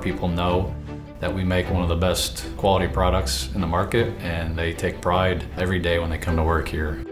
people know that we make one of the best quality products in the market, and they take pride every day when they come to work here.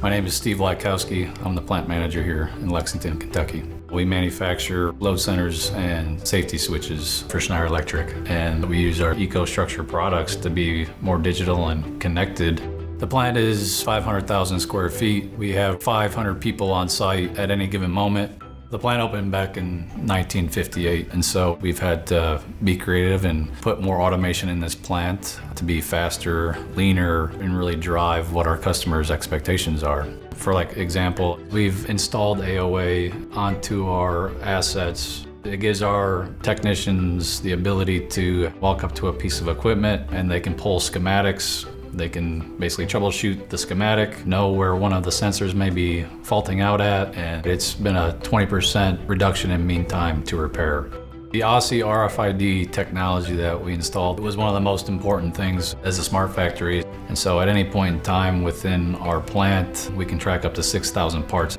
My name is Steve Lykowski. I'm the plant manager here in Lexington, Kentucky. We manufacture load centers and safety switches for Schneider Electric, and we use our EcoStruxure products to be more digital and connected. The plant is 500,000 square feet. We have 500 people on site at any given moment. The plant opened back in 1958, and so we've had to be creative and put more automation in this plant to be faster, leaner, and really drive what our customers' expectations are. For example, we've installed AOA onto our assets. It gives our technicians the ability to walk up to a piece of equipment and they can pull schematics. They can basically troubleshoot the schematic, know where one of the sensors may be faulting out at, and it's been a 20% reduction in mean time to repair. The Aussie RFID technology that we installed was one of the most important things as a smart factory. And so at any point in time within our plant, we can track up to 6,000 parts.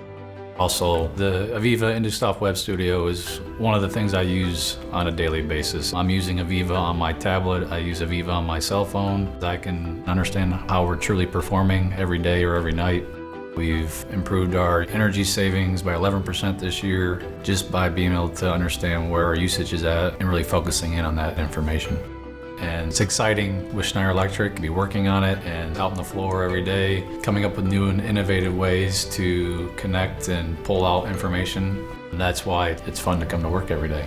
Also, the Aviva InduSoft Web Studio is one of the things I use on a daily basis. I'm using Aviva on my tablet, I use Aviva on my cell phone. I can understand how we're truly performing every day or every night. We've improved our energy savings by 11% this year just by being able to understand where our usage is at and really focusing in on that information. And it's exciting with Schneider Electric to be working on it and out on the floor every day, coming up with new and innovative ways to connect and pull out information. And that's why it's fun to come to work every day.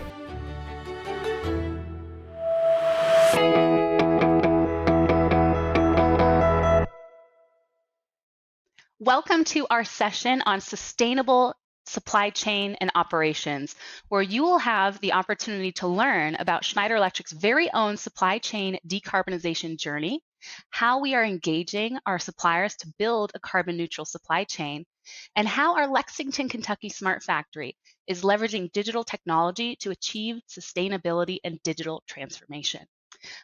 Welcome to our session on sustainable supply chain and operations, where you will have the opportunity to learn about Schneider Electric's very own supply chain decarbonization journey, how we are engaging our suppliers to build a carbon neutral supply chain, and how our Lexington, Kentucky smart factory is leveraging digital technology to achieve sustainability and digital transformation.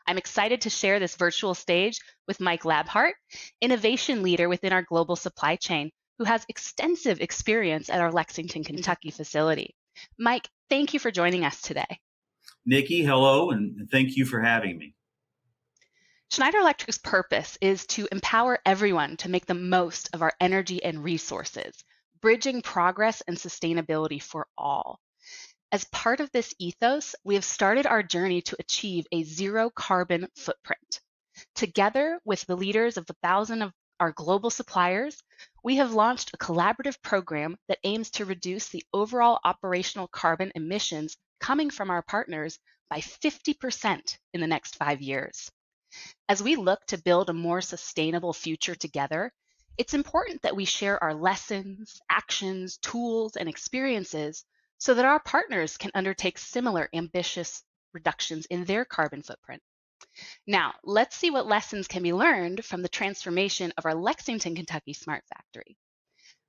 I'm excited to share this virtual stage with Mike Labhart, innovation leader within our global supply chain, who has extensive experience at our Lexington, Kentucky facility. Mike, thank you for joining us today. Nikki, hello, and thank you for having me. Schneider Electric's purpose is to empower everyone to make the most of our energy and resources, bridging progress and sustainability for all. As part of this ethos, we have started our journey to achieve a zero carbon footprint. Together with the leaders of 1,000 of our global suppliers, we have launched a collaborative program that aims to reduce the overall operational carbon emissions coming from our partners by 50% in the next 5 years. As we look to build a more sustainable future together, it's important that we share our lessons, actions, tools, and experiences so that our partners can undertake similar ambitious reductions in their carbon footprint. Now, let's see what lessons can be learned from the transformation of our Lexington, Kentucky smart factory.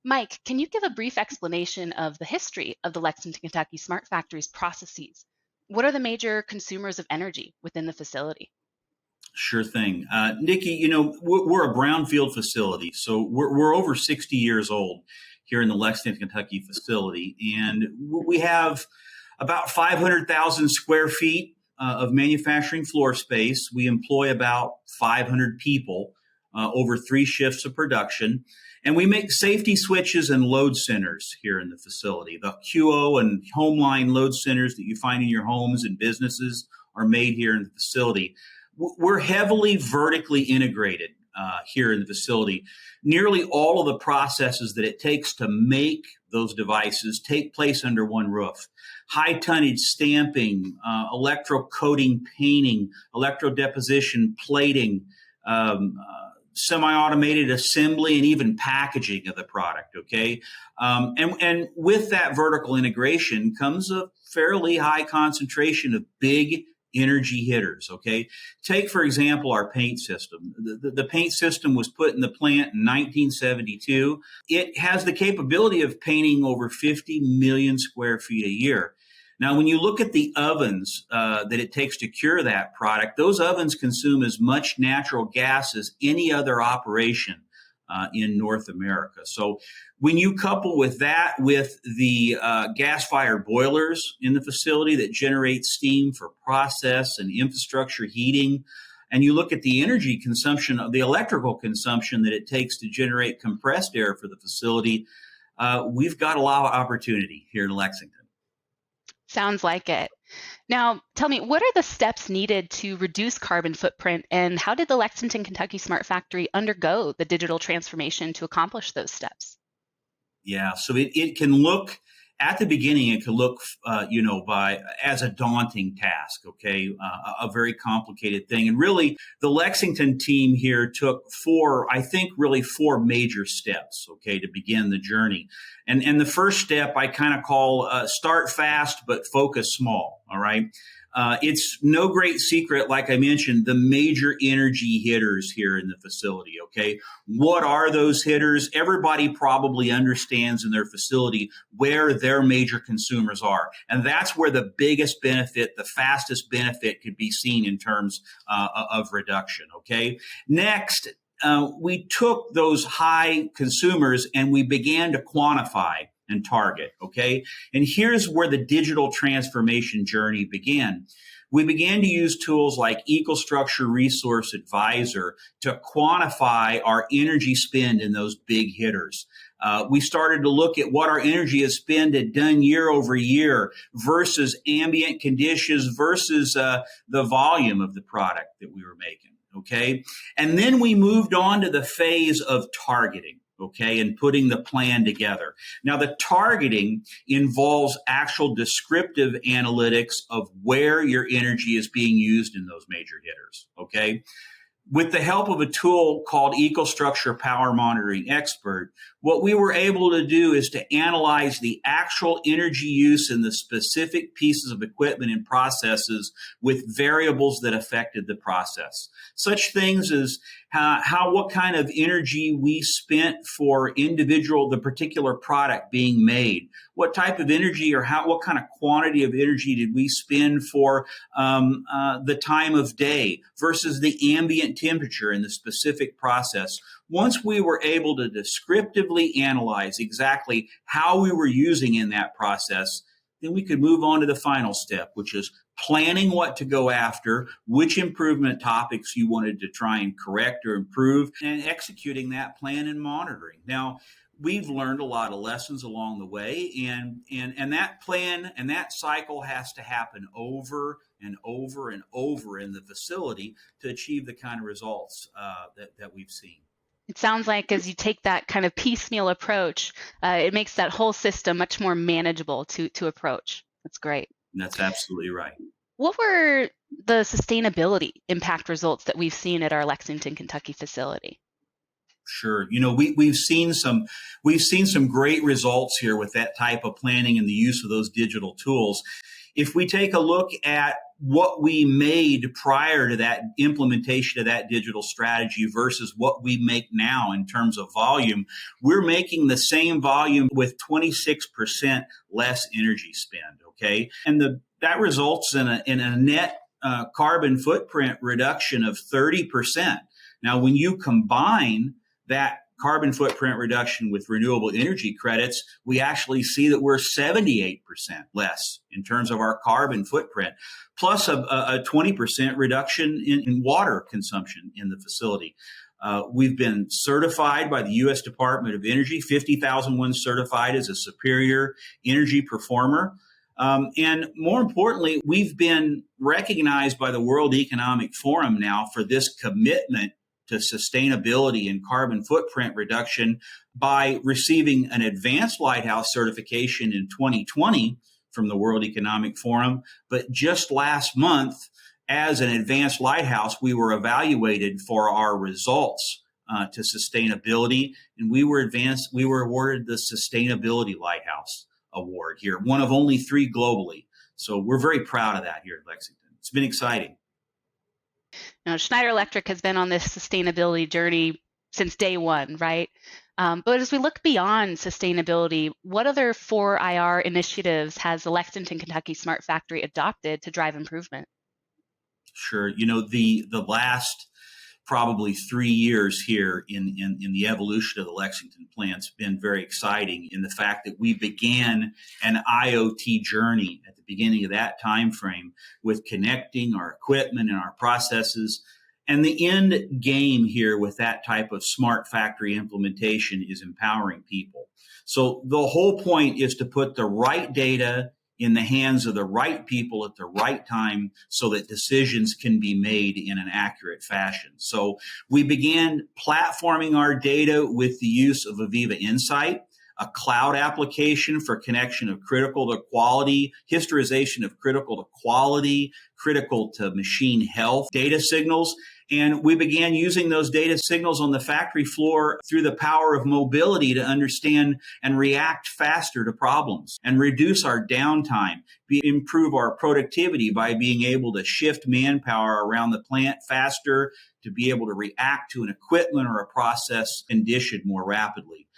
Mike, can you give a brief explanation of the history of the Lexington, Kentucky smart factory's processes? What are the major consumers of energy within the facility? Sure thing. Nikki, we're a brownfield facility, so we're over 60 years old here in the Lexington, Kentucky facility, and we have about 500,000 square feet of manufacturing floor space. We employ about 500 people over 3 shifts of production. And we make safety switches and load centers here in the facility. The QO and home line load centers that you find in your homes and businesses are made here in the facility. We're heavily vertically integrated here in the facility. Nearly all of the processes that it takes to make those devices take place under one roof. High tonnage stamping, electrocoating painting, electrodeposition plating, semi-automated assembly, and even packaging of the product, okay? And with that vertical integration comes a fairly high concentration of big energy hitters, okay? Take, for example, our paint system. The paint system was put in the plant in 1972. It has the capability of painting over 50 million square feet a year. Now, when you look at the ovens that it takes to cure that product, those ovens consume as much natural gas as any other operation in North America. So when you couple with that with the gas-fired boilers in the facility that generate steam for process and infrastructure heating, and you look at the energy consumption of the electrical consumption that it takes to generate compressed air for the facility, we've got a lot of opportunity here in Lexington. Sounds like it. Now, tell me, what are the steps needed to reduce carbon footprint, and how did the Lexington, Kentucky Smart Factory undergo the digital transformation to accomplish those steps? Yeah, so it can look at the beginning. It can look, as a daunting task. Okay, a very complicated thing, and really, the Lexington team here took four major steps. Okay, to begin the journey, and the first step I kind of call start fast but focus small. All right. It's no great secret, like I mentioned, the major energy hitters here in the facility. Okay. What are those hitters? Everybody probably understands in their facility where their major consumers are. And that's where the biggest benefit, the fastest benefit could be seen in terms of reduction. Okay. Next, we took those high consumers and we began to quantify and target. Okay. And here's where the digital transformation journey began. We began to use tools like EcoStruxure Resource Advisor to quantify our energy spend in those big hitters. We started to look at what our energy spend had done year over year versus ambient conditions versus the volume of the product that we were making. Okay. And then we moved on to the phase of targeting. Okay, and putting the plan together. Now, the targeting involves actual descriptive analytics of where your energy is being used in those major hitters. Okay. With the help of a tool called EcoStruxure Power Monitoring Expert, what we were able to do is to analyze the actual energy use in the specific pieces of equipment and processes with variables that affected the process. Such things as what kind of energy we spent for the particular product being made. What type of energy or what kind of quantity of energy did we spend for the time of day versus the ambient temperature in the specific process. Once we were able to descriptively analyze exactly how we were using in that process, then we could move on to the final step, which is planning what to go after, which improvement topics you wanted to try and correct or improve, and executing that plan and monitoring. Now, we've learned a lot of lessons along the way, and that plan and that cycle has to happen over and over and over in the facility to achieve the kind of results that we've seen. It sounds like as you take that kind of piecemeal approach, it makes that whole system much more manageable to approach. That's great. That's absolutely right. What were the sustainability impact results that we've seen at our Lexington, Kentucky facility? Sure. We've seen some great results here with that type of planning and the use of those digital tools. If we take a look at what we made prior to that implementation of that digital strategy versus what we make now in terms of volume, we're making the same volume with 26% less energy spend. Okay. And that results in a net carbon footprint reduction of 30%. Now, when you combine that carbon footprint reduction with renewable energy credits, we actually see that we're 78% less in terms of our carbon footprint, plus a 20% reduction in water consumption in the facility. We've been certified by the U.S. Department of Energy, 50,001 certified as a superior energy performer. And more importantly, we've been recognized by the World Economic Forum now for this commitment to sustainability and carbon footprint reduction by receiving an advanced lighthouse certification in 2020 from the World Economic Forum. But just last month, as an advanced lighthouse, we were evaluated for our results to sustainability, and we were awarded the Sustainability Lighthouse Award here, one of only 3 globally. So we're very proud of that here at Lexington. It's been exciting. Now, Schneider Electric has been on this sustainability journey since day one, right? But as we look beyond sustainability, what other 4IR initiatives has the Lexington, Kentucky Smart Factory adopted to drive improvement? Sure. The last probably 3 years here in the evolution of the Lexington plant's been very exciting in the fact that we began an IoT journey at the beginning of that time frame with connecting our equipment and our processes. And the end game here with that type of smart factory implementation is empowering people. So the whole point is to put the right data in the hands of the right people at the right time so that decisions can be made in an accurate fashion. So we began platforming our data with the use of Aviva Insight, a cloud application for connection of critical to quality, historization of critical to quality, critical to machine health data signals. And we began using those data signals on the factory floor through the power of mobility to understand and react faster to problems and reduce our downtime, improve our productivity by being able to shift manpower around the plant faster, to be able to react to an equipment or a process condition more rapidly.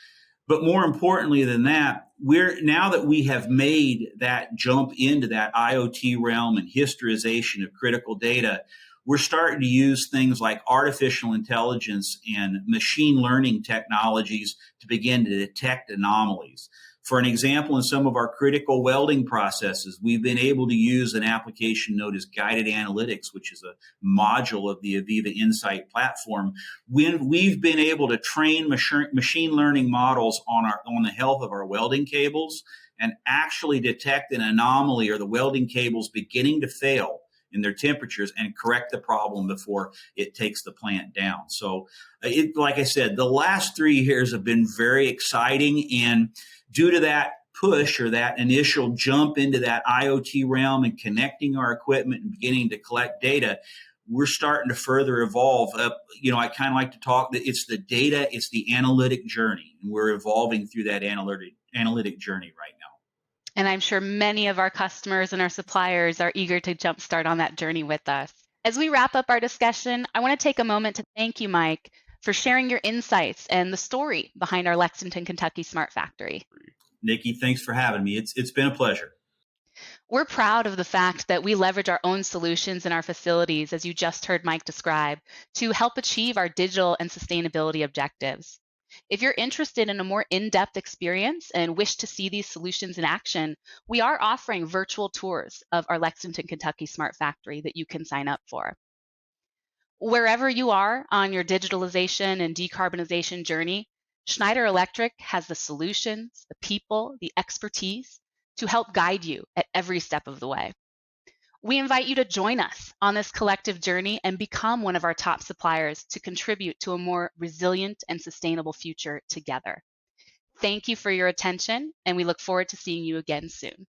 But more importantly than that, now that we have made that jump into that IoT realm and historization of critical data, we're starting to use things like artificial intelligence and machine learning technologies to begin to detect anomalies. For an example, in some of our critical welding processes, we've been able to use an application known as guided analytics, which is a module of the Aviva Insight platform. When we've been able to train machine learning models on the health of our welding cables and actually detect an anomaly or the welding cables beginning to fail in their temperatures and correct the problem before it takes the plant down. So like I said, the last 3 years have been very exciting. And due to that push or that initial jump into that IoT realm and connecting our equipment and beginning to collect data, we're starting to further evolve. I kind of like to talk that it's the data, it's the analytic journey, and we're evolving through that analytic journey right now. And I'm sure many of our customers and our suppliers are eager to jumpstart on that journey with us. As we wrap up our discussion, I want to take a moment to thank you, Mike, for sharing your insights and the story behind our Lexington, Kentucky Smart Factory. Nikki, thanks for having me. It's been a pleasure. We're proud of the fact that we leverage our own solutions in our facilities, as you just heard Mike describe, to help achieve our digital and sustainability objectives. If you're interested in a more in-depth experience and wish to see these solutions in action, we are offering virtual tours of our Lexington, Kentucky Smart Factory that you can sign up for. Wherever you are on your digitalization and decarbonization journey, Schneider Electric has the solutions, the people, the expertise to help guide you at every step of the way. We invite you to join us on this collective journey and become one of our top suppliers to contribute to a more resilient and sustainable future together. Thank you for your attention, and we look forward to seeing you again soon.